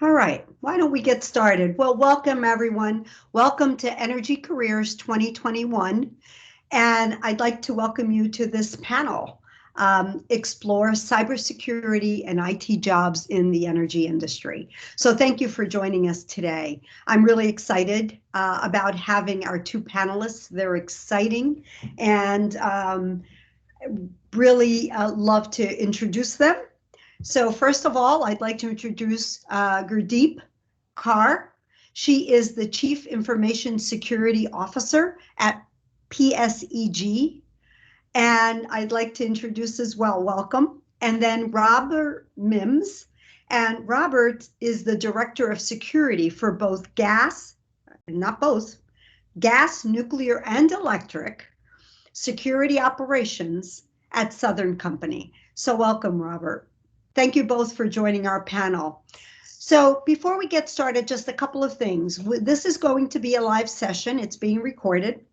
All right, why don't we get started? Well, welcome everyone. Welcome to Energy Careers 2021. And I'd like to welcome you to this panel, Explore Cybersecurity and IT Jobs in the Energy Industry. So thank you for joining us today. I'm really excited about having our two panelists. They're exciting and really love to introduce them. So first of all, I'd like to introduce Gurdeep Kaur. She is the Chief Information Security Officer at PSEG. And I'd like to introduce as well, welcome. And then Robert Mims. And Robert is the Director of Security for both gas, not both, gas, nuclear, and electric security operations at Southern Company. So welcome, Robert. Thank you both for joining our panel. So before we get started, just a couple of things. This is going to be a live session. It's being recorded.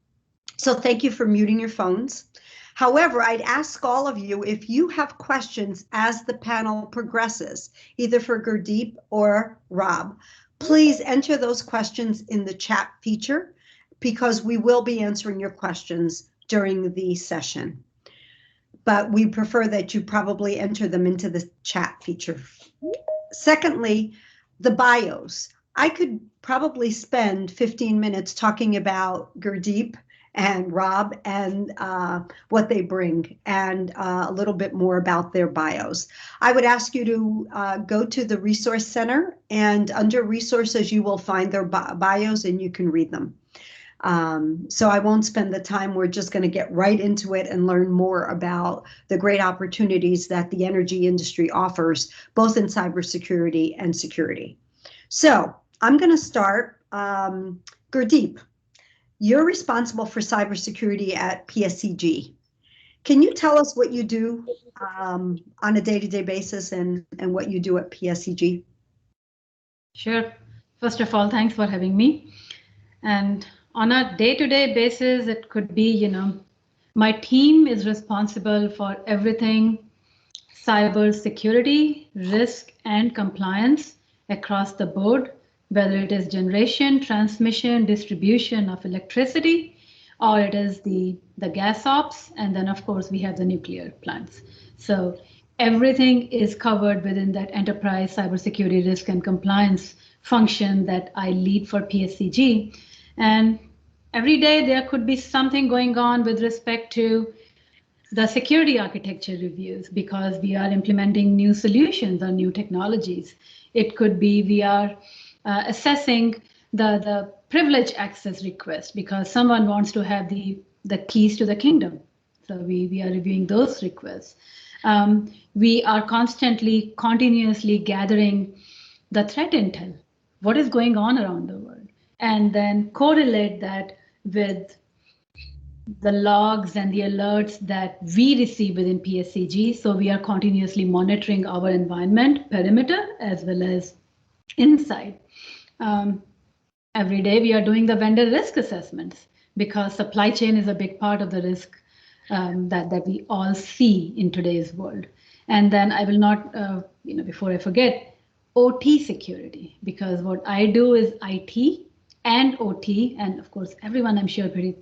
So thank you for muting your phones. However, I'd ask all of you if you have questions as the panel progresses, either for Gurdeep or Rob, please enter those questions in the chat feature because we will be answering your questions during the session. But we prefer that you probably enter them into the chat feature. Secondly, the bios. I could probably spend 15 minutes talking about Gurdeep and Rob and what they bring and a little bit more about their bios. I would ask you to go to the Resource Center, and under resources you will find their bios and you can read them. So I won't spend the time. We're just going to get right into it and learn more about the great opportunities that the energy industry offers, both in cybersecurity and security. So I'm going to start. Gurdeep, you're responsible for cybersecurity at PSEG. Can you tell us what you do on a day-to-day basis and what you do at PSEG? Sure. First of all, thanks for having me. And on a day-to-day basis, it could be, my team is responsible for everything cyber security, risk, and compliance across the board, whether it is generation, transmission, distribution of electricity, or it is the gas ops, and then of course we have the nuclear plants. So everything is covered within that enterprise cybersecurity risk and compliance function that I lead for PSEG. And every day there could be something going on with respect to the security architecture reviews because we are implementing new solutions or new technologies. It could be we are assessing the privilege access request because someone wants to have the keys to the kingdom. So we are reviewing those requests. We are continuously gathering the threat intel. What is going on around the world? And then correlate that with the logs and the alerts that we receive within PSEG. So we are continuously monitoring our environment, perimeter, as well as inside. Every day we are doing the vendor risk assessments because supply chain is a big part of the risk that we all see in today's world. And then I will not, before I forget, OT security, because what I do is IT and OT, and of course, everyone I'm sure pretty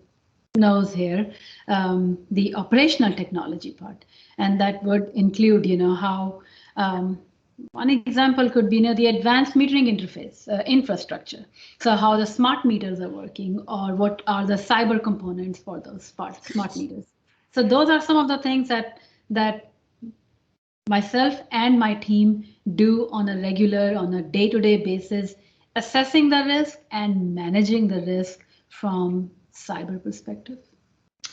knows here, the operational technology part. And that would include, how one example could be the advanced metering interface infrastructure. So how the smart meters are working, or what are the cyber components for those smart meters. So those are some of the things that myself and my team do on a day-to-day basis, assessing the risk and managing the risk from cyber perspective.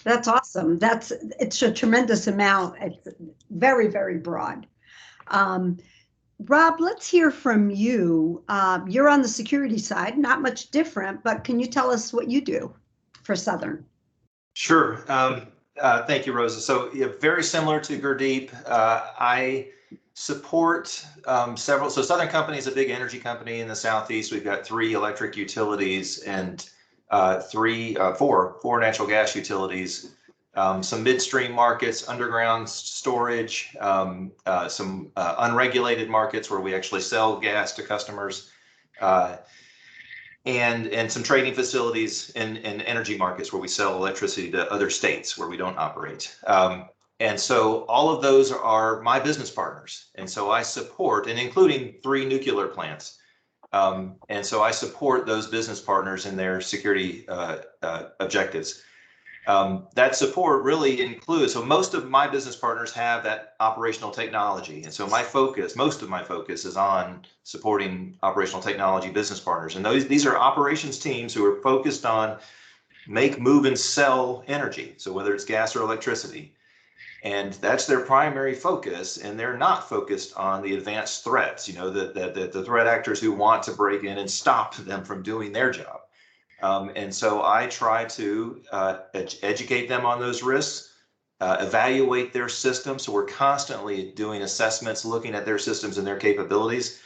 That's awesome. It's a tremendous amount. It's very, very broad. Rob, let's hear from you. You're on the security side, not much different, but can you tell us what you do for Southern? Sure. Thank you, Rosa. So very similar to Gurdeep, I support several. So Southern Company is a big energy company in the Southeast. We've got 3 electric utilities and four natural gas utilities some midstream markets, underground storage, some unregulated markets where we actually sell gas to customers, and some trading facilities in energy markets where we sell electricity to other states where we don't operate. And so all of those are my business partners. And so I support, and including 3 nuclear plants. And so I support those business partners in their security objectives. That support really includes, so most of my business partners have that operational technology. And so most of my focus is on supporting operational technology business partners. And these are operations teams who are focused on make, move, and sell energy. So whether it's gas or electricity. And that's their primary focus, and they're not focused on the advanced threats, the threat actors who want to break in and stop them from doing their job. And so I try to educate them on those risks, evaluate their systems. So we're constantly doing assessments, looking at their systems and their capabilities,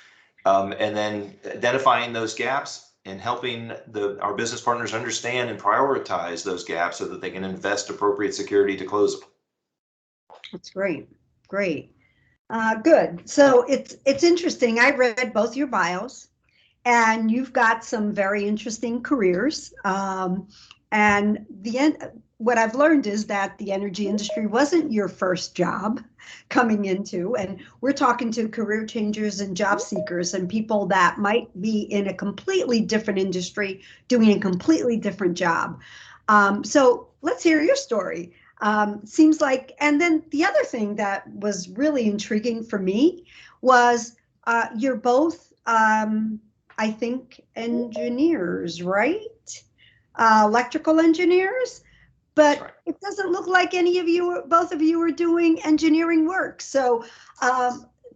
and then identifying those gaps and helping our business partners understand and prioritize those gaps so that they can invest appropriate security to close them. That's great. Great. Good. So it's interesting. I read both your bios, and you've got some very interesting careers. And what I've learned is that the energy industry wasn't your first job coming into, and we're talking to career changers and job seekers and people that might be in a completely different industry doing a completely different job. So let's hear your story. Seems like, and then the other thing that was really intriguing for me was you're both, I think, engineers, right? Electrical engineers, but right. It doesn't look like both of you are doing engineering work. So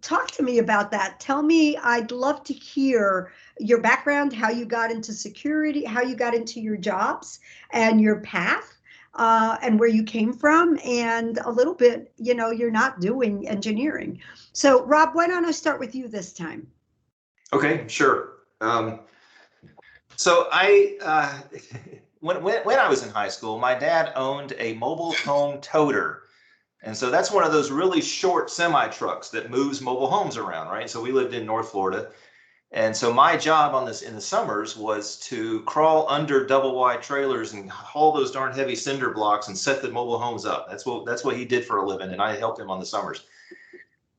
talk to me about that. Tell me, I'd love to hear your background, how you got into security, how you got into your jobs and your path. And where you came from, and a little bit, you're not doing engineering. So Rob, why don't I start with you this time? Okay, sure. So I, when I was in high school, my dad owned a mobile home toter. And so that's one of those really short semi trucks that moves mobile homes around, right? So we lived in North Florida. And so my job on this in the summers was to crawl under double wide trailers and haul those darn heavy cinder blocks and set the mobile homes up. That's what he did for a living, and I helped him on the summers.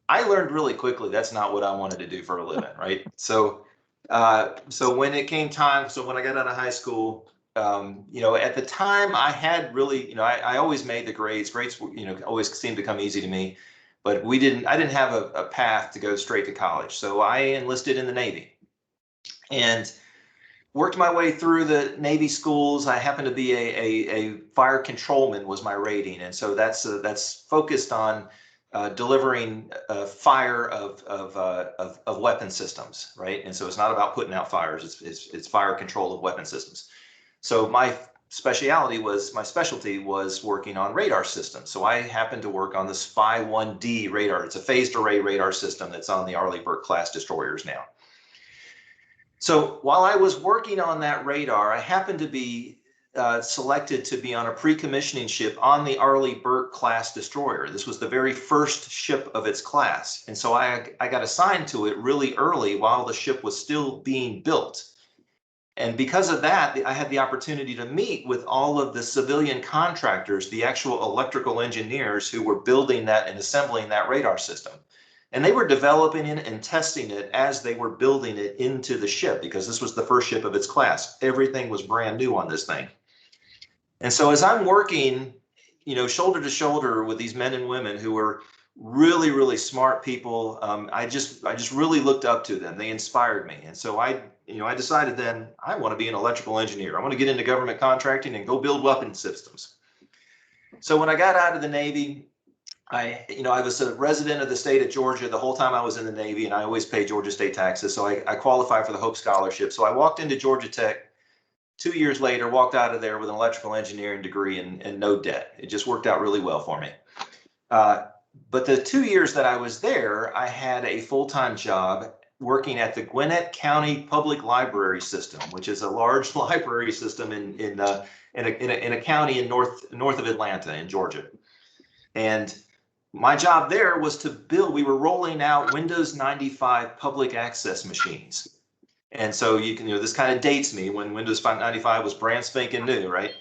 I learned really quickly that's not what I wanted to do for a living, right? So when it came time, so when I got out of high school, at the time I had really, I always made the grades. Grades, always seemed to come easy to me. But I didn't have a path to go straight to college. So I enlisted in the Navy and worked my way through the Navy schools. I happened to be a fire controlman was my rating. And so that's focused on delivering fire of weapon systems, right? And so it's not about putting out fires, it's fire control of weapon systems. So my specialty was working on radar systems. So I happened to work on the SPY-1D radar. It's a phased array radar system that's on the Arleigh Burke class destroyers now. So while I was working on that radar, I happened to be selected to be on a pre-commissioning ship on the Arleigh Burke class destroyer. This was the very first ship of its class. And so I got assigned to it really early while the ship was still being built. And because of that, I had the opportunity to meet with all of the civilian contractors, the actual electrical engineers who were building that and assembling that radar system. And they were developing it and testing it as they were building it into the ship, because this was the first ship of its class. Everything was brand new on this thing. And so as I'm working, shoulder to shoulder with these men and women who were really, really smart people, I just really looked up to them. They inspired me. And so I decided then I want to be an electrical engineer. I want to get into government contracting and go build weapon systems. So when I got out of the Navy, I was a resident of the state of Georgia the whole time I was in the Navy, and I always paid Georgia state taxes. So I qualified for the Hope Scholarship. So I walked into Georgia Tech 2 years later, walked out of there with an electrical engineering degree and no debt. It just worked out really well for me. But the 2 years that I was there, I had a full-time job working at the Gwinnett County Public Library System, which is a large library system in a county in north of Atlanta in Georgia. And my job there was to build. We were rolling out Windows 95 public access machines. And so you can, this kind of dates me when Windows 95 was brand spanking new, right?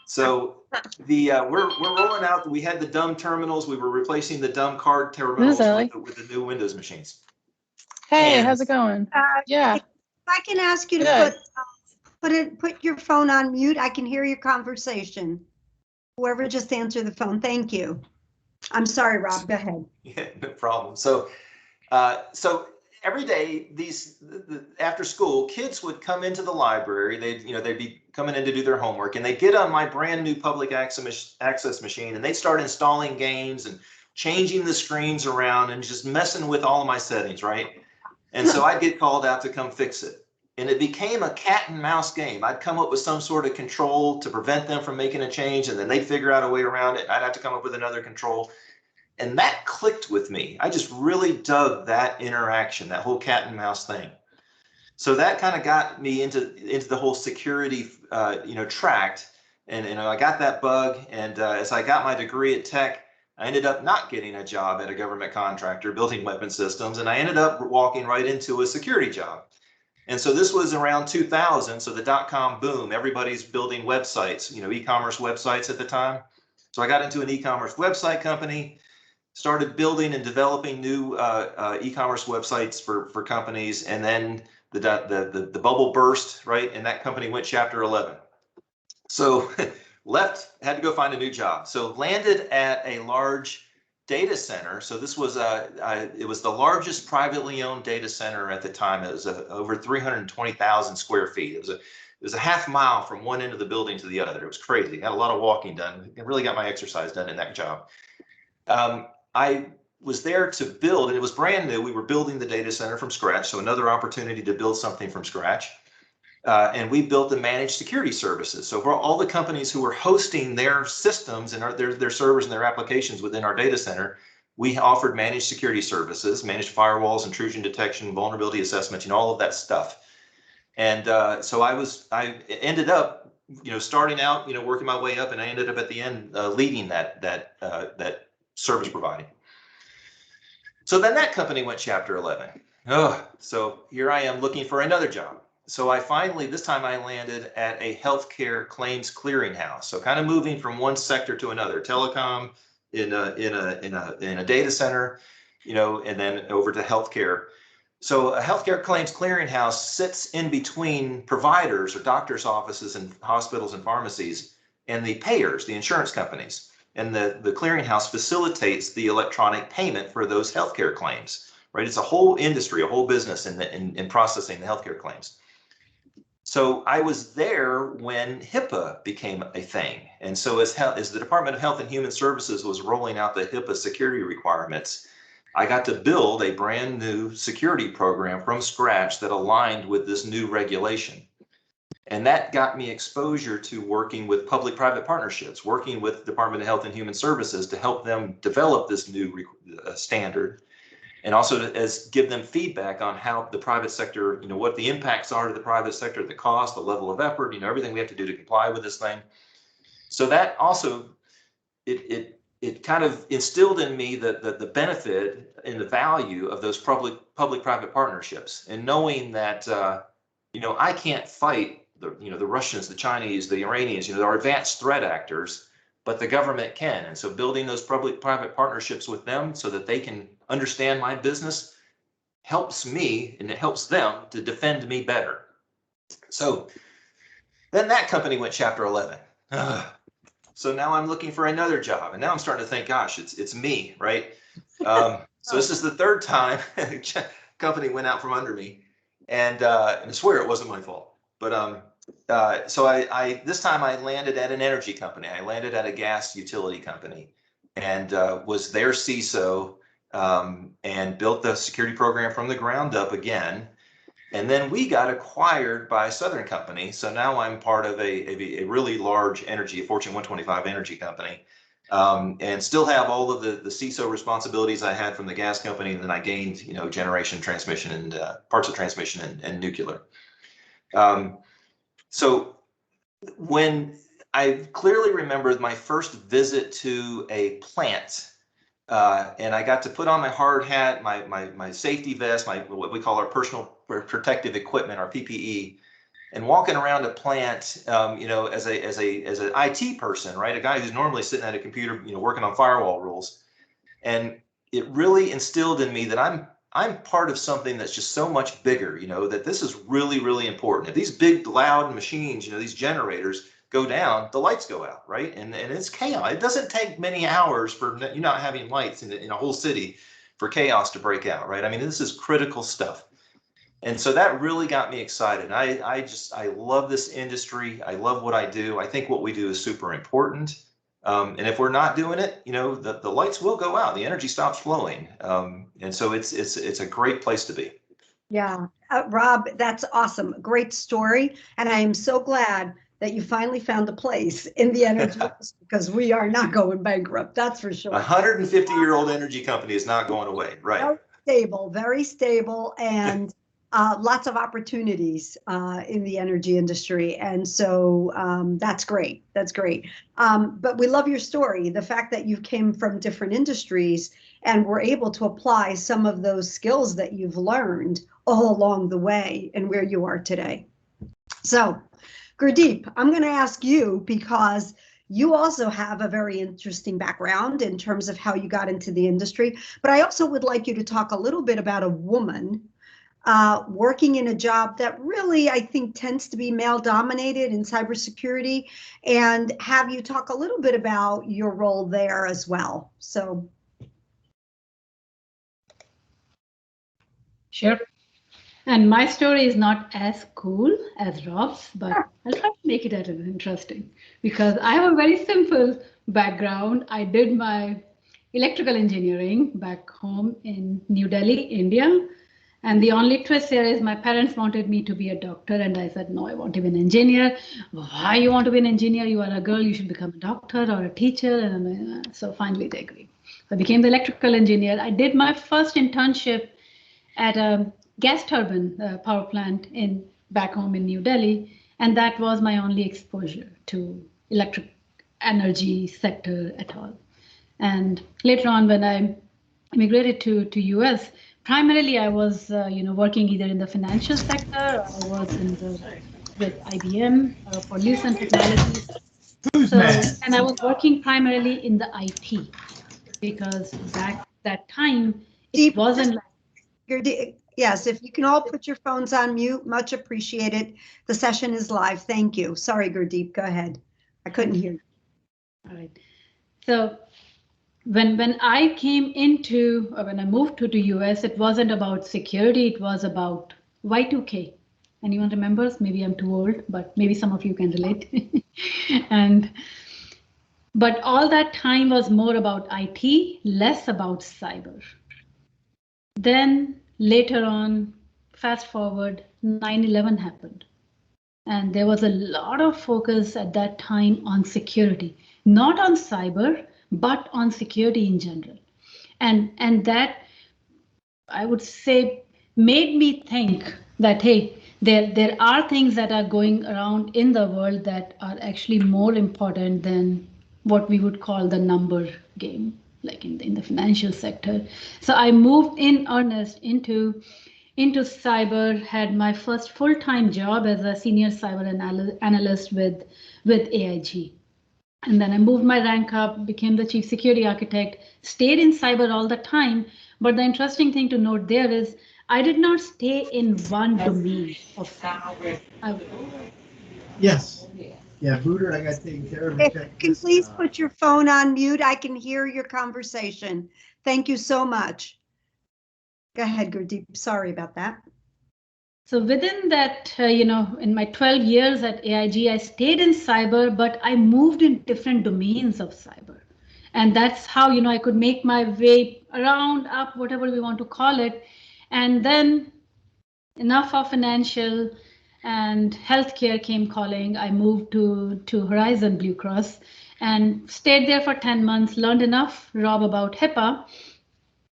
So we're rolling out. We had the dumb terminals. We were replacing the dumb card terminals with the new Windows machines. Hey, And, how's it going? Yeah. If I can ask you to put your phone on mute, I can hear your conversation. Whoever just answered the phone, thank you. I'm sorry, Rob, go ahead. Yeah, no problem. So every day, after school, kids would come into the library. They'd be coming in to do their homework, and they'd get on my brand new public access machine, and they'd start installing games and changing the screens around and just messing with all of my settings, right? And so I'd get called out to come fix it. And it became a cat and mouse game. I'd come up with some sort of control to prevent them from making a change, and then they'd figure out a way around it. I'd have to come up with another control. And that clicked with me. I just really dug that interaction, that whole cat and mouse thing. So that kind of got me into the whole security, tract. And I got that bug. And as I got my degree at Tech, I ended up not getting a job at a government contractor building weapon systems. And I ended up walking right into a security job. And so this was around 2000. So the .com boom, everybody's building websites, e-commerce websites at the time. So I got into an e-commerce website company, started building and developing new e-commerce websites for companies, and then the bubble burst, right? And that company went Chapter 11. So left, had to go find a new job. So landed at a large data center. So this was it was the largest privately owned data center at the time. It was over 320,000 square feet. It was a half mile from one end of the building to the other. It was crazy. Got a lot of walking done. I really got my exercise done in that job. I was there to build, and it was brand new. We were building the data center from scratch. So another opportunity to build something from scratch. And we built the managed security services. So for all the companies who were hosting their systems and their servers and their applications within our data center, we offered managed security services, managed firewalls, intrusion detection, vulnerability assessment, all of that stuff. And so I ended up, starting out, working my way up, and I ended up at the end leading that service providing. So then that company went Chapter 11. So here I am looking for another job. So I finally, this time I landed at a healthcare claims clearinghouse. So kind of moving from one sector to another, telecom in a data center, and then over to healthcare. So a healthcare claims clearinghouse sits in between providers or doctors' offices and hospitals and pharmacies and the payers, the insurance companies. And the clearinghouse facilitates the electronic payment for those healthcare claims, right? It's a whole industry, a whole business in processing the healthcare claims. So I was there when HIPAA became a thing. And so as the Department of Health and Human Services was rolling out the HIPAA security requirements, I got to build a brand new security program from scratch that aligned with this new regulation. And that got me exposure to working with public-private partnerships, working with the Department of Health and Human Services to help them develop this new standard, and also to give them feedback on how the private sector, what the impacts are to the private sector, the cost, the level of effort, everything we have to do to comply with this thing. So that also, it kind of instilled in me the benefit and the value of those public-private partnerships, and knowing that I can't fight the Russians, the Chinese, the Iranians, our advanced threat actors, but the government can. And so building those public-private partnerships with them so that they can understand my business helps me, and it helps them to defend me better. So then that company went Chapter 11. So now I'm looking for another job, and now I'm starting to think, gosh, it's me, right? So this is the third time the company went out from under me, and I swear it wasn't my fault. But so I this time I landed at an energy company. I landed at a gas utility company, and was their CISO, and built the security program from the ground up again. And then we got acquired by a Southern company. So now I'm part of a really large energy, a Fortune 125 energy company. and still have all of the CISO responsibilities I had from the gas company. And then I gained, generation, transmission, and parts of transmission and nuclear. So when I clearly remember my first visit to a plant, and I got to put on my hard hat, my safety vest, what we call our personal protective equipment, our PPE, and walking around a plant, as an IT person, right? A guy who's normally sitting at a computer, working on firewall rules. And it really instilled in me that I'm part of something that's just so much bigger, that this is really, really important. If these big, loud machines, these generators go down, the lights go out, right? And it's chaos. It doesn't take many hours for you not having lights in a whole city for chaos to break out, right? I mean, this is critical stuff. And so that really got me excited. I love this industry. I love what I do. I think what we do is super important. And if we're not doing it, the lights will go out. The energy stops flowing. And so it's a great place to be. Yeah, Rob, that's awesome. Great story. And I am so glad that you finally found a place in the energy industry, because we are not going bankrupt. That's for sure. 150-year-old energy company is not going away. Right. Very stable, and lots of opportunities in the energy industry. And so that's great. That's great. But we love your story. The fact that you came from different industries and were able to apply some of those skills that you've learned all along the way and where you are today. So, Gurdeep, I'm going to ask you, because you also have a very interesting background in terms of how you got into the industry, but I also would like you to talk a little bit about a woman working in a job that really, I think, tends to be male dominated in cybersecurity, and have you talk a little bit about your role there as well. So. Sure. And my story is not as cool as Rob's, but I'll try to make it interesting, because I have a very simple background. I did my electrical engineering back home in New Delhi, India. And the only twist here is my parents wanted me to be a doctor, and I said, no, I want to be an engineer. Why you want to be an engineer? You are a girl, you should become a doctor or a teacher. And so finally they agreed. So I became the electrical engineer. I did my first internship at a gas turbine power plant back home in New Delhi. And that was my only exposure to electric energy sector at all. And later on, when I immigrated to US, primarily I was working either in the financial sector, or I was with IBM for Lucent Technologies. And I was working primarily in the IT, because back that time it wasn't like. Yes, if you can all put your phones on mute, much appreciated. The session is live. Thank you. Sorry, Gurdeep, go ahead. I couldn't hear you. All right. So when I moved to the US, it wasn't about security, it was about Y2K. Anyone remembers? Maybe I'm too old, but maybe some of you can relate. But all that time was more about IT, less about cyber. Then later on, fast forward, 9/11 happened. And there was a lot of focus at that time on security, not on cyber, but on security in general. And that, I would say, made me think that, hey, there are things that are going around in the world that are actually more important than what we would call the number game, like in the financial sector. So I moved in earnest into cyber, had my first full-time job as a senior cyber analyst with AIG. And then I moved my rank up, became the chief security architect, stayed in cyber all the time. But the interesting thing to note there is I did not stay in one domain of cyber. Yes. Yeah, Booter, I got taken care of. If you can please put your phone on mute, I can hear your conversation. Thank you so much. Go ahead, Gurdeep. Sorry about that. So within that, in my 12 years at AIG, I stayed in cyber, but I moved in different domains of cyber. And that's how, I could make my way around, up, whatever we want to call it. And then enough of financial and healthcare came calling. I moved to Horizon Blue Cross. and stayed there for 10 months, learned enough, Rob, about HIPAA.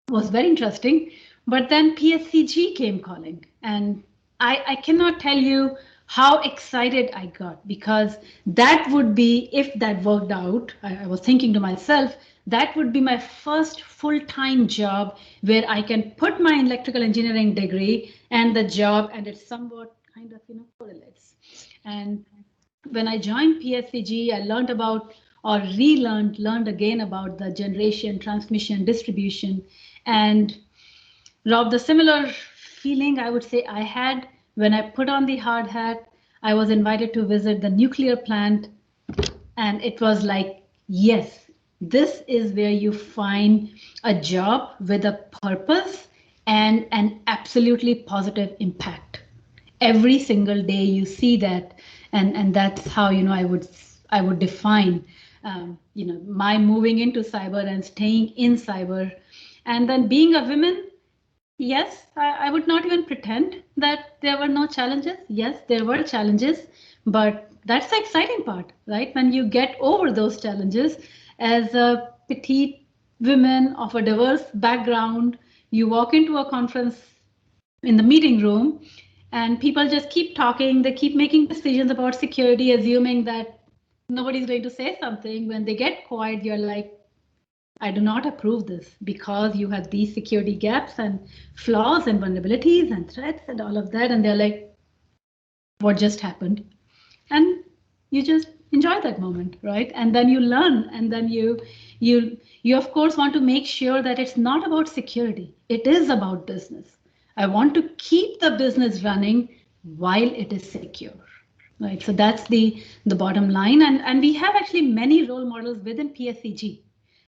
Was very interesting. But then PSEG came calling, and I cannot tell you how excited I got, because that would be, if that worked out, I was thinking to myself, that would be my first full-time job where I can put my electrical engineering degree and the job, and it somewhat kind of, correlates. And when I joined PSEG, I learned about, or learned again about the generation, transmission, distribution. And Rob, the similar feeling I would say I had when I put on the hard hat. I was invited to visit the nuclear plant, and it was like, yes, this is where you find a job with a purpose and an absolutely positive impact. Every single day you see that, and that's how I would define my moving into cyber and staying in cyber. And then being a woman, yes, I would not even pretend that there were no challenges. Yes, there were challenges, but that's the exciting part, right? When you get over those challenges as a petite woman of a diverse background, you walk into a conference in the meeting room and people just keep talking. They keep making decisions about security, assuming that nobody's going to say something. When they get quiet, you're like, I do not approve this because you have these security gaps and flaws and vulnerabilities and threats and all of that. And they're like, what just happened? And you just enjoy that moment, right? And then you learn, and then you of course want to make sure that it's not about security. It is about business. I want to keep the business running while it is secure. Right. So that's the bottom line. And we have actually many role models within PSEG.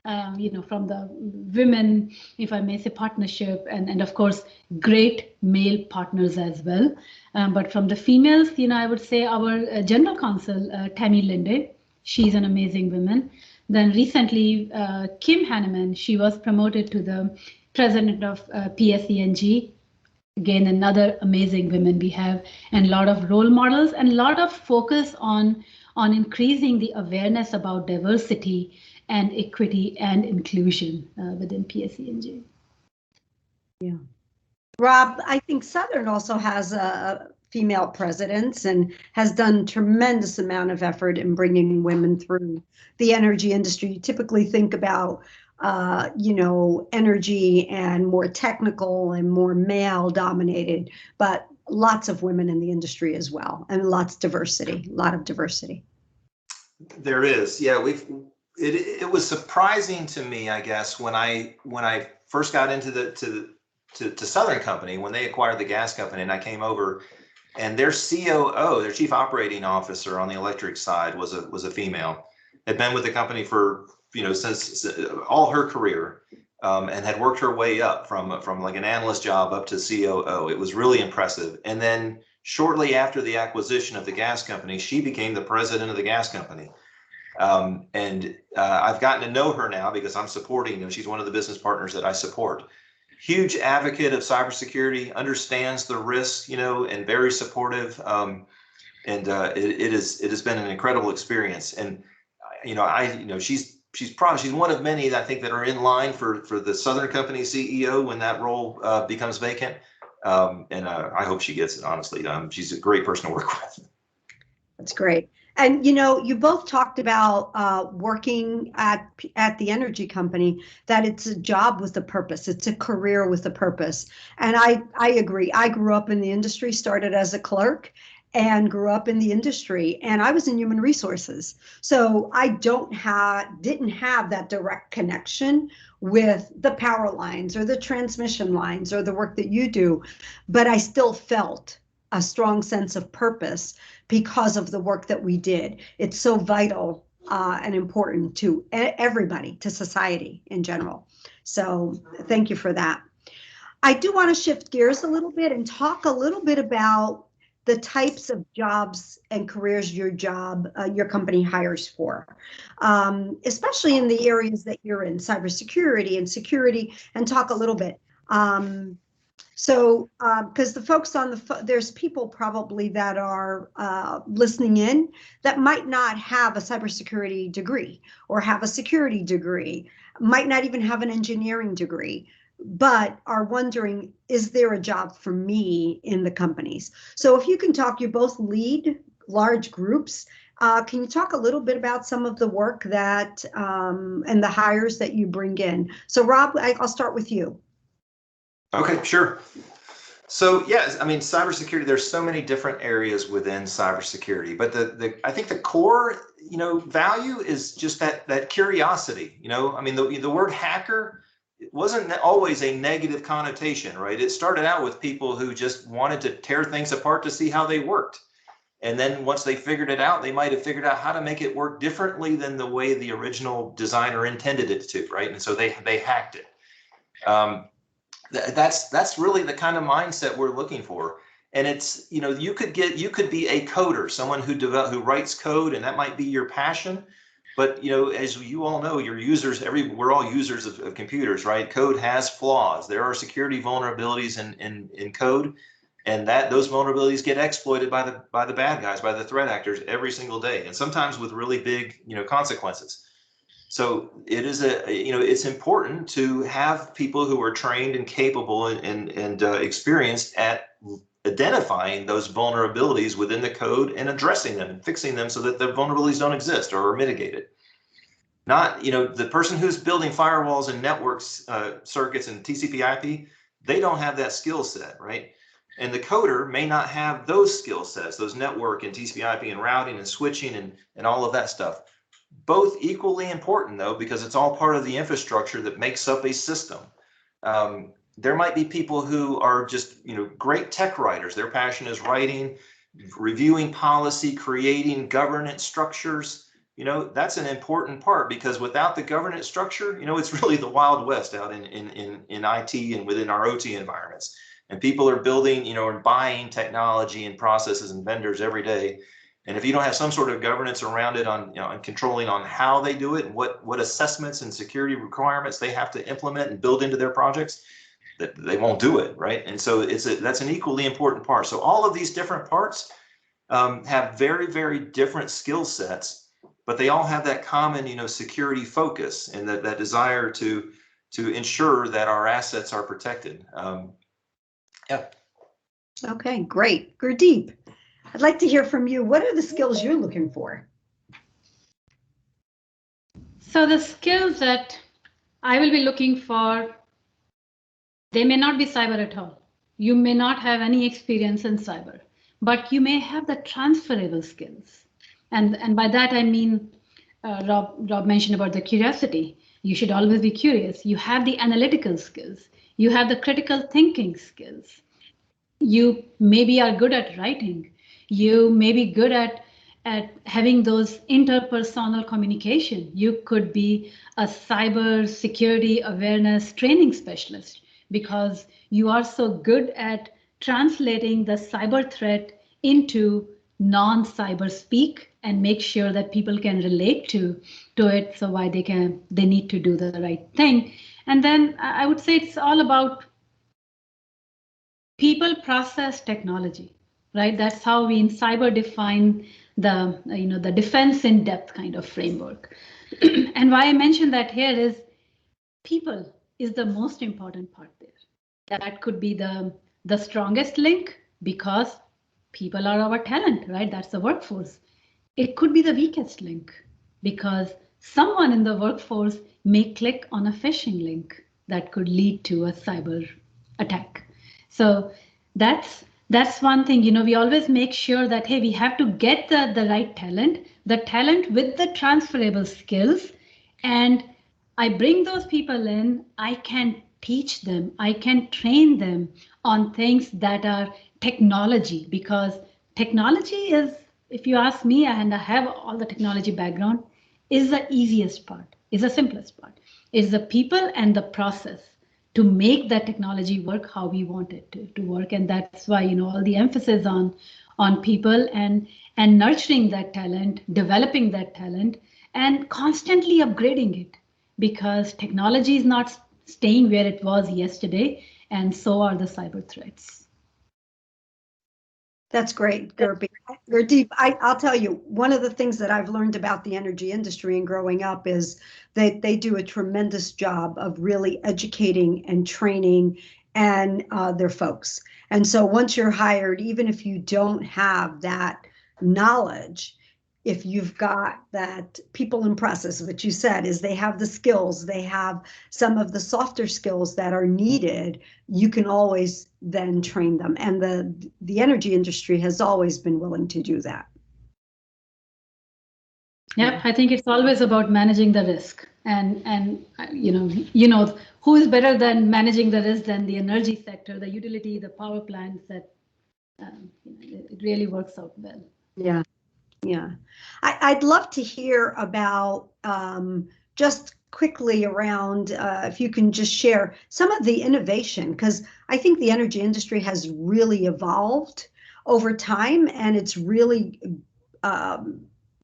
From the women, if I may say, partnership, and of course, great male partners as well. But from the females, I would say our general counsel, Tammy Linde, she's an amazing woman. Then recently, Kim Hanneman, she was promoted to the president of PSEG. Again, another amazing woman we have, and a lot of role models and a lot of focus on increasing the awareness about diversity and equity and inclusion within PSEG. Yeah. Rob, I think Southern also has a female president and has done tremendous amount of effort in bringing women through the energy industry. You typically think about energy and more technical and more male dominated, but lots of women in the industry as well, and a lot of diversity. There is, yeah. It was surprising to me, I guess, when I first got into to Southern Company, when they acquired the gas company, and I came over, and their COO, their chief operating officer on the electric side, was a female. Had been with the company for since all her career, and had worked her way up from like an analyst job up to COO. It was really impressive. And then shortly after the acquisition of the gas company, she became the president of the gas company. I've gotten to know her now because I'm supporting, she's one of the business partners that I support. Huge advocate of cybersecurity, understands the risks, and very supportive. It has been an incredible experience. And she's one of many that I think that are in line for the Southern Company CEO when that role becomes vacant. I hope she gets it, honestly. She's a great person to work with. That's great. And you both talked about working at the energy company, that it's a job with a purpose. It's a career with a purpose. And I agree. I grew up in the industry, started as a clerk, and grew up in the industry, and I was in human resources. So I didn't have that direct connection with the power lines or the transmission lines or the work that you do, but I still felt a strong sense of purpose because of the work that we did. It's so vital and important to everybody, to society in general. So thank you for that. I do want to shift gears a little bit and talk a little bit about the types of jobs and careers your company hires for, especially in the areas that you're in, cybersecurity and security, and talk a little bit. So, because the folks on there's people probably that are listening in that might not have a cybersecurity degree or have a security degree, might not even have an engineering degree, but are wondering, is there a job for me in the companies? So if you can talk, you both lead large groups. Can you talk a little bit about some of the work that and the hires that you bring in? So Rob, I'll start with you. Okay, sure. So yes, I mean, cybersecurity, there's so many different areas within cybersecurity, but I think the core, value is just that curiosity. I mean, the word hacker, it wasn't always a negative connotation, right? It started out with people who just wanted to tear things apart to see how they worked. And then once they figured it out, they might have figured out how to make it work differently than the way the original designer intended it to, right? And so they hacked it. That's really the kind of mindset we're looking for. And it's, you could be a coder, someone who writes code, and that might be your passion. But, as you all know, we're all users of computers, right? Code has flaws. There are security vulnerabilities in code, and those vulnerabilities get exploited by the bad guys, by the threat actors every single day, and sometimes with really big, consequences. So it is it's important to have people who are trained and capable and experienced at identifying those vulnerabilities within the code and addressing them and fixing them so that the vulnerabilities don't exist or are mitigated. Not, the person who's building firewalls and networks, circuits and TCP/IP, they don't have that skill set, right? And the coder may not have those skill sets, those network and TCP/IP and routing and switching and all of that stuff. Both equally important, though, because it's all part of the infrastructure that makes up a system. There might be people who are just, great tech writers. Their passion is writing, reviewing policy, creating governance structures. That's an important part, because without the governance structure, it's really the Wild West out in IT and within our OT environments. And people are building, and buying technology and processes and vendors every day. And if you don't have some sort of governance around it on, and controlling on how they do it and what assessments and security requirements they have to implement and build into their projects, that they won't do it, right? And so that's an equally important part. So all of these different parts have very, very different skill sets, but they all have that common, security focus and that desire to ensure that our assets are protected. Yeah. Okay, great. Gurdeep, I'd like to hear from you. What are the skills you're looking for? So the skills that I will be looking for, they may not be cyber at all. You may not have any experience in cyber, but you may have the transferable skills. And by that, I mean, Rob mentioned about the curiosity. You should always be curious. You have the analytical skills. You have the critical thinking skills. You maybe are good at writing. You may be good at having those interpersonal communication. You could be a cyber security awareness training specialist because you are so good at translating the cyber threat into non-cyber speak and make sure that people can relate to it, so why they need to do the right thing. And then I would say it's all about people, process, technology, right? That's how we in cyber define the defense in depth kind of framework. And why I mention that here is people is the most important part there. That could be the strongest link because people are our talent, right? That's the workforce. It could be the weakest link because someone in the workforce may click on a phishing link that could lead to a cyber attack. So that's one thing, we always make sure that, hey, we have to get the right talent, the talent with the transferable skills. And I bring those people in, I can teach them, I can train them on things that are technology, because technology is, if you ask me, and I have all the technology background, is the easiest part, is the simplest part, is the people and the process to make that technology work how we want it to work. And that's why, all the emphasis on people and nurturing that talent, developing that talent, and constantly upgrading it, because technology is not staying where it was yesterday. and so are the cyber threats. That's great, Gurdeep. I'll tell you, one of the things that I've learned about the energy industry and growing up is that they do a tremendous job of really educating and training and their folks. And so once you're hired, even if you don't have that knowledge, if you've got that people in process, what you said is they have the skills, they have some of the softer skills that are needed, you can always then train them. And the energy industry has always been willing to do that. Yep, I think it's always about managing the risk, and you know who is better than managing the risk than the energy sector, the utility, the power plants. That it really works out well. Yeah, yeah. I'd love to hear about just quickly around if you can just share some of the innovation, because I think the energy industry has really evolved over time, and it's really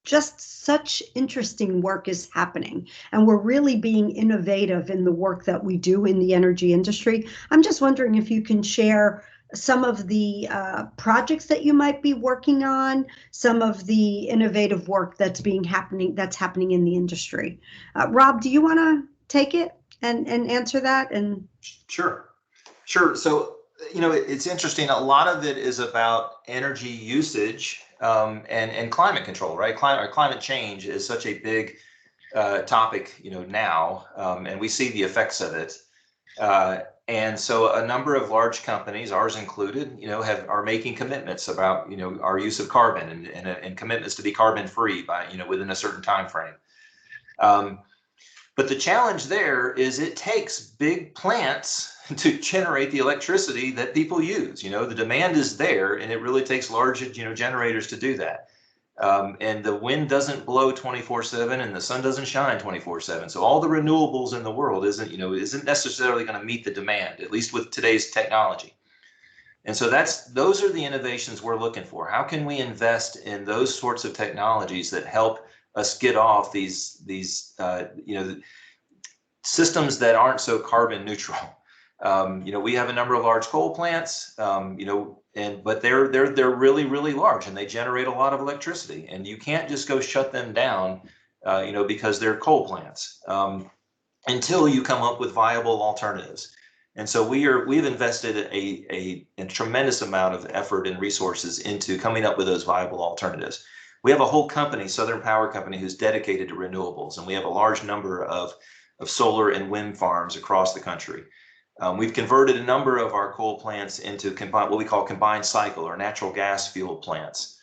just such interesting work is happening, and we're really being innovative in the work that we do in the energy industry. I'm just wondering if you can share some of the projects that you might be working on, some of the innovative work that's happening in the industry. Rob, do you want to take it and answer that? And Sure. So, it's interesting. A lot of it is about energy usage and climate control, right? Climate change is such a big topic, now, and we see the effects of it. And so a number of large companies, ours included, are making commitments about, our use of carbon and commitments to be carbon free by, within a certain time frame. But the challenge there is it takes big plants to generate the electricity that people use. The demand is there, and it really takes large, generators to do that. And the wind doesn't blow 24/7 and the sun doesn't shine 24/7. So all the renewables in the world isn't necessarily going to meet the demand, at least with today's technology. And so those are the innovations we're looking for. How can we invest in those sorts of technologies that help us get off these systems that aren't so carbon neutral? We have a number of large coal plants, but they're really, really large, and they generate a lot of electricity, and you can't just go shut them down, because they're coal plants, until you come up with viable alternatives. And so we've invested a tremendous amount of effort and resources into coming up with those viable alternatives. We have a whole company, Southern Power Company, who's dedicated to renewables, and we have a large number of solar and wind farms across the country. We've converted a number of our coal plants into what we call combined cycle or natural gas fuel plants,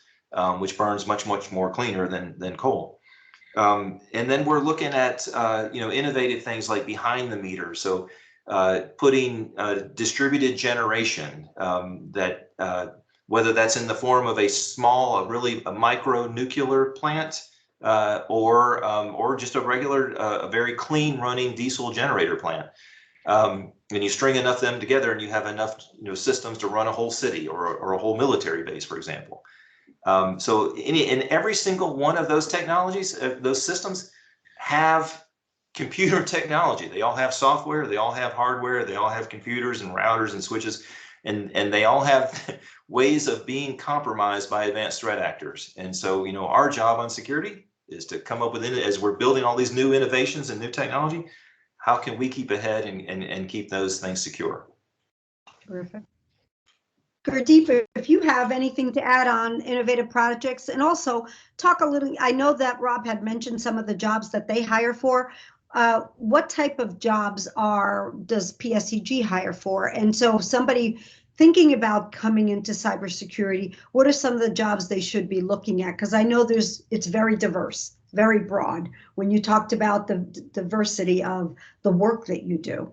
which burns much, much more cleaner than coal. And then we're looking at innovative things like behind the meter. So putting distributed generation that whether that's in the form of a micro nuclear plant or just a regular, a very clean running diesel generator plant. And you string enough of them together and you have enough systems to run a whole city or a whole military base, for example. So in every single one of those technologies, those systems have computer technology. They all have software, they all have hardware, they all have computers and routers and switches, and they all have ways of being compromised by advanced threat actors. And so, our job on security is to come up with it as we're building all these new innovations and new technology. How can we keep ahead and keep those things secure? Terrific. Gurdeep, if you have anything to add on innovative projects, and also talk a little, I know that Rob had mentioned some of the jobs that they hire for. What type of jobs does PSEG hire for? And so somebody thinking about coming into cybersecurity, what are some of the jobs they should be looking at? Because I know it's very diverse, very broad when you talked about the diversity of the work that you do.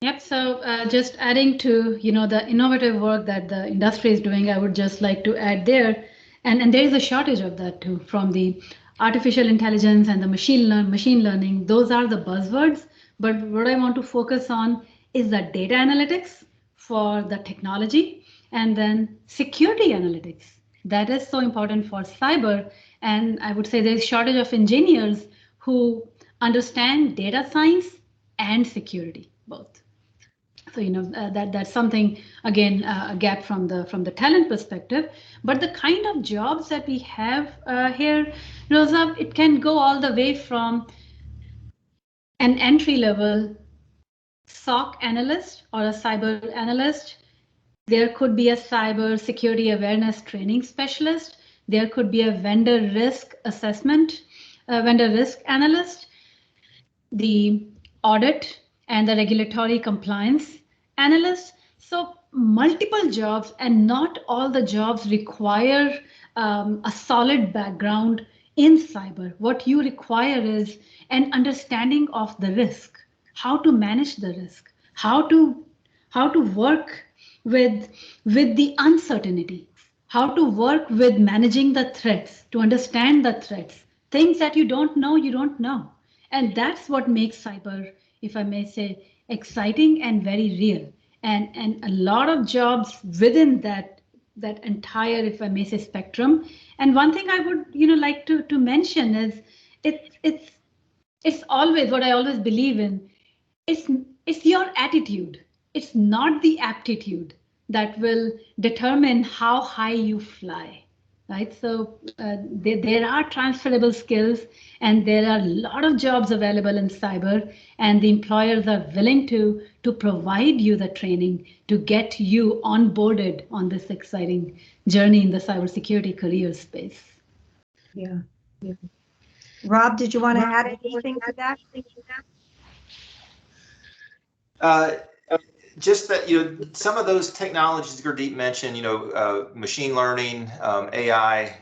Yep. So just adding to the innovative work that the industry is doing, I would just like to add there, and there is a shortage of that too, from the artificial intelligence and the machine learning. Those are the buzzwords, but what I want to focus on is the data analytics for the technology, and then security analytics. That is so important for cyber, and I would say there is shortage of engineers who understand data science and security both. So that's something, again, a gap from the talent perspective. But the kind of jobs that we have here, Rosa, it can go all the way from an entry level SOC analyst or a cyber analyst. There could be a cyber security awareness training specialist. There could be a vendor risk assessment, vendor risk analyst, the audit and the regulatory compliance analyst. So multiple jobs, and not all the jobs require a solid background in cyber. What you require is an understanding of the risk, how to manage the risk, how to work with the uncertainty, how to work with managing the threats, to understand the threats, things that you don't know, you don't know. And that's what makes cyber, if I may say, exciting and very real. And a lot of jobs within that entire, if I may say, spectrum. And one thing I would like to mention is it's always what I always believe in. It's your attitude. It's not the aptitude that will determine how high you fly. Right, so there are transferable skills, and there are a lot of jobs available in cyber, and the employers are willing to provide you the training to get you onboarded on this exciting journey in the cybersecurity career space. Yeah. Rob, did you want to add anything to that? Just that, some of those technologies Gurdeep mentioned, machine learning, AI,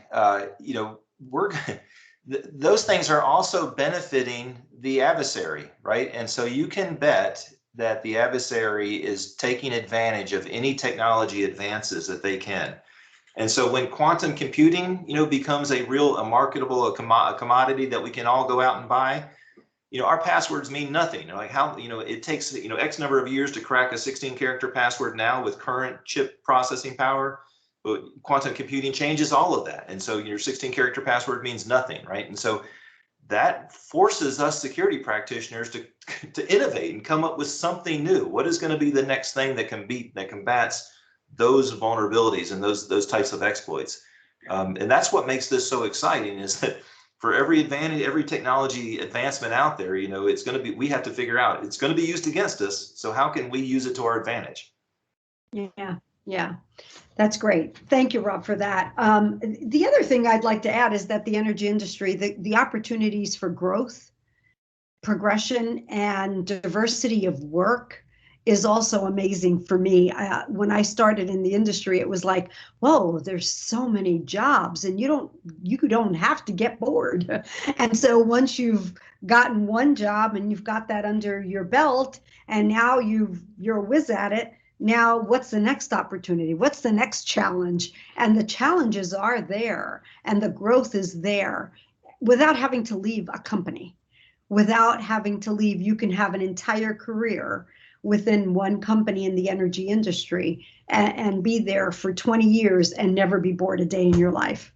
those things are also benefiting the adversary, right? And so you can bet that the adversary is taking advantage of any technology advances that they can. And so when quantum computing, becomes a marketable commodity that we can all go out and buy, our passwords mean nothing. Like how, it takes, X number of years to crack a 16-character password now with current chip processing power. But quantum computing changes all of that. And so your 16-character password means nothing, right? And so that forces us security practitioners to innovate and come up with something new. What is going to be the next thing that combats those vulnerabilities and those types of exploits? And that's what makes this so exciting, is that for every technology advancement out there, it's going to be, we have to figure out, it's going to be used against us. So how can we use it to our advantage? Yeah, that's great. Thank you, Rob, for that. The other thing I'd like to add is that the energy industry, the opportunities for growth, progression, and diversity of work is also amazing for me. When I started in the industry, it was like, whoa, there's so many jobs, and you don't have to get bored. And so once you've gotten one job and you've got that under your belt, and now you're a whiz at it, now what's the next opportunity? What's the next challenge? And the challenges are there, and the growth is there, without having to leave a company. Without having to leave, you can have an entire career within one company in the energy industry and be there for 20 years and never be bored a day in your life.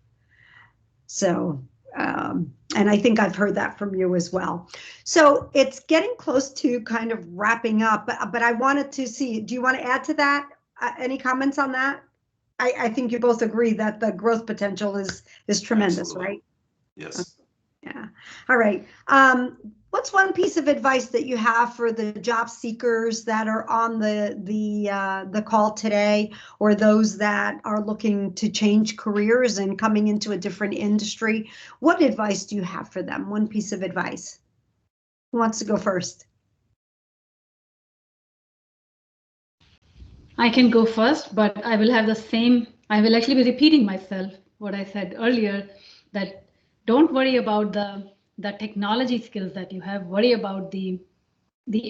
So, and I think I've heard that from you as well. So it's getting close to kind of wrapping up, but I wanted to see, do you want to add to that? Any comments on that? I think you both agree that the growth potential is tremendous, Absolutely. Right? Yes. Yeah. All right. What's one piece of advice that you have for the job seekers that are on the call today, or those that are looking to change careers and coming into a different industry? What advice do you have for them? One piece of advice. Who wants to go first? I can go first, but I will have I will actually be repeating myself, what I said earlier, that don't worry about the technology skills that you have, worry about the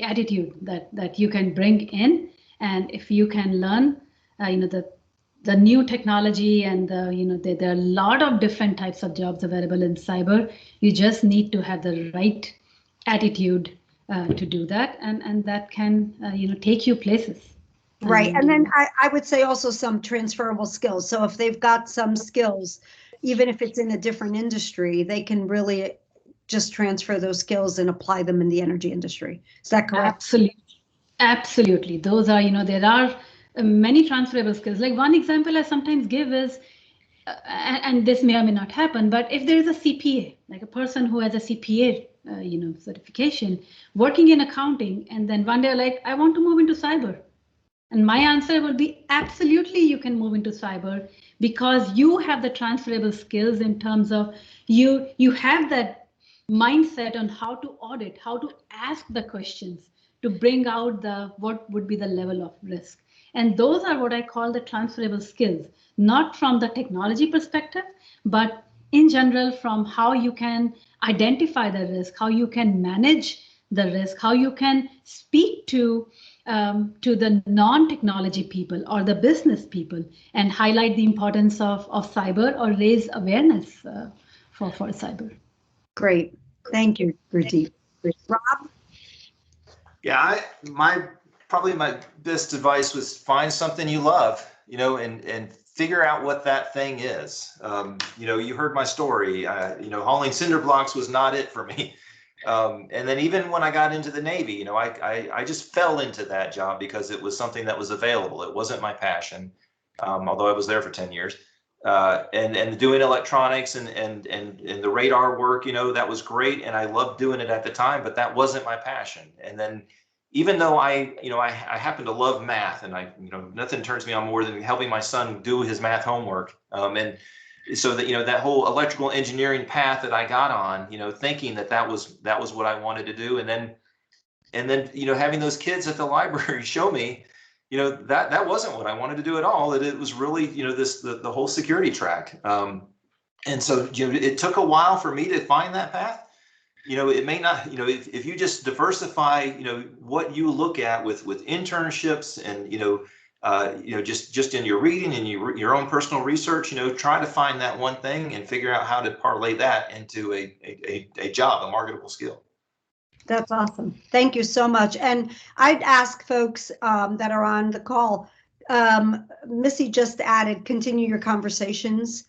attitude that you can bring in. And if you can learn, the new technology, and there are a lot of different types of jobs available in cyber. You just need to have the right attitude to do that, and that can take you places. Right. And then I would say also some transferable skills. So if they've got some skills, even if it's in a different industry, they can really just transfer those skills and apply them in the energy industry. Is that correct? Absolutely. Absolutely. Those are, there are many transferable skills. Like one example I sometimes give is, and this may or may not happen, but if there is a CPA, like a person who has a CPA, certification, working in accounting, and then one day like, I want to move into cyber. And my answer will be absolutely, you can move into cyber because you have the transferable skills in terms of you have that mindset on how to audit, how to ask the questions to bring out what would be the level of risk. And those are what I call the transferable skills, not from the technology perspective, but in general from how you can identify the risk, how you can manage the risk, how you can speak to the non-technology people or the business people and highlight the importance of cyber or raise awareness for cyber. Great. Thank you, Gurdeep. Rob? Yeah, probably my best advice was find something you love, and figure out what that thing is. You heard my story. Hauling cinder blocks was not it for me. And then even when I got into the Navy, I just fell into that job because it was something that was available. It wasn't my passion, although I was there for 10 years. And doing electronics and the radar work, that was great. And I loved doing it at the time, but that wasn't my passion. And then even though I happen to love math, and nothing turns me on more than helping my son do his math homework. And so that, that whole electrical engineering path that I got on, thinking that was what I wanted to do. And then, having those kids at the library show me, that wasn't what I wanted to do at all. It was really, the whole security track. And so, it took a while for me to find that path. It may not, if you just diversify, what you look at with internships and, just in your reading and your own personal research, try to find that one thing and figure out how to parlay that into a job, a marketable skill. That's awesome. Thank you so much. And I'd ask folks that are on the call, Missy just added, continue your conversations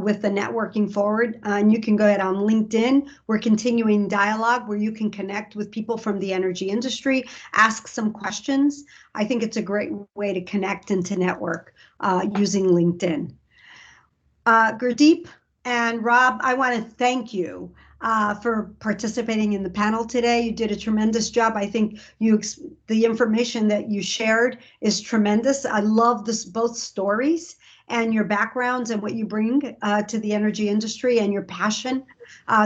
with the networking forward. And you can go ahead on LinkedIn. We're continuing dialogue where you can connect with people from the energy industry, ask some questions. I think it's a great way to connect and to network using LinkedIn. Gurdeep and Rob, I want to thank you for participating in the panel today. You did a tremendous job. I think the information that you shared is tremendous. I love both stories and your backgrounds and what you bring to the energy industry and your passion.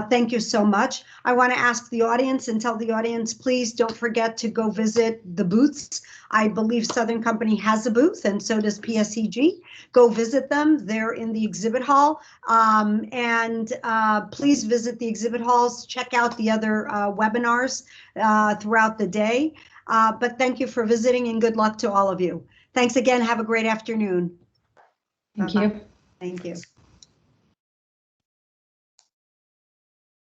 Thank you so much. I want to ask the audience and tell the audience, please don't forget to go visit the booths. I believe Southern Company has a booth, and so does PSEG. Go visit them. They're in the exhibit hall. And please visit the exhibit halls. Check out the other webinars throughout the day. But thank you for visiting, and good luck to all of you. Thanks again. Have a great afternoon. Thank you. Thank you.